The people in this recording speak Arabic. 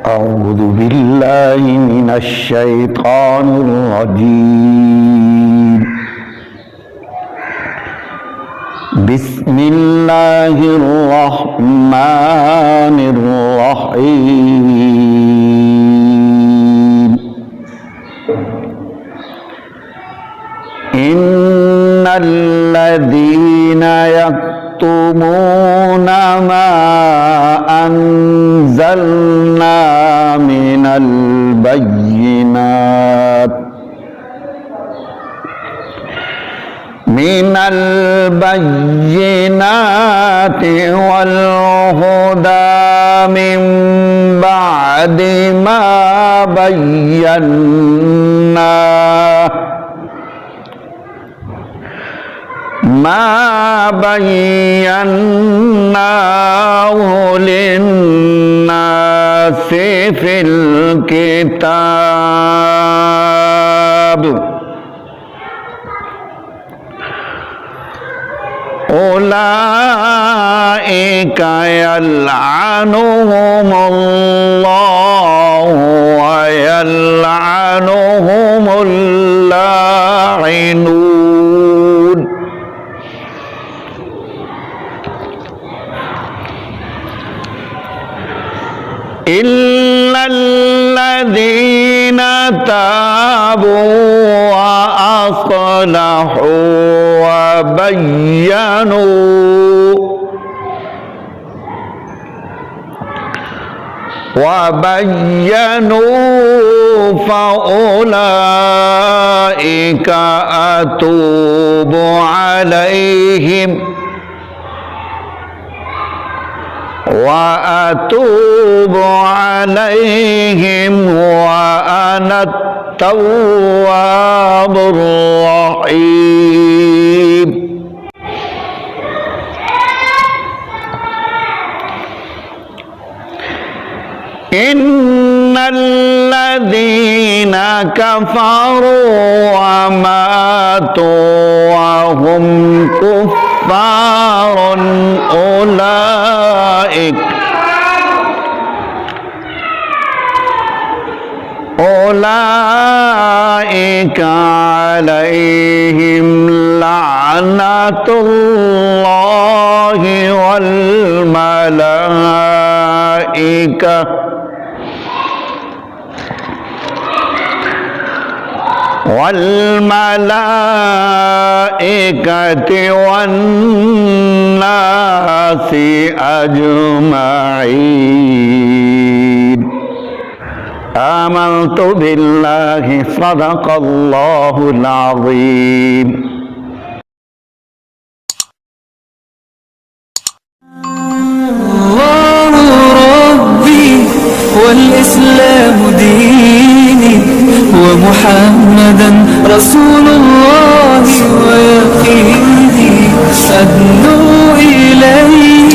أعوذ بالله من الشيطان الرجيم. بسم الله الرحمن الرحيم. إن الذين يكتمون ما أنزلنا من البينات والهدى من بعد ما بيناه للناس في الكتاب أولئك يلعنهم الله ويلعنهم اللاعنون. إلا الذين تابوا وأصلحوا وبينوا فأولئك أتوب عليهم وأنا التواب الرحيم. إن الذين كفروا وماتوا وهم كفار أولئك عليهم لعنة الله والملائكة والناس أجمعين. آمنت بالله صدق الله العظيم. الله ربي والإسلام ديني ومحمدا رسول الله ويقيني أدنو إليه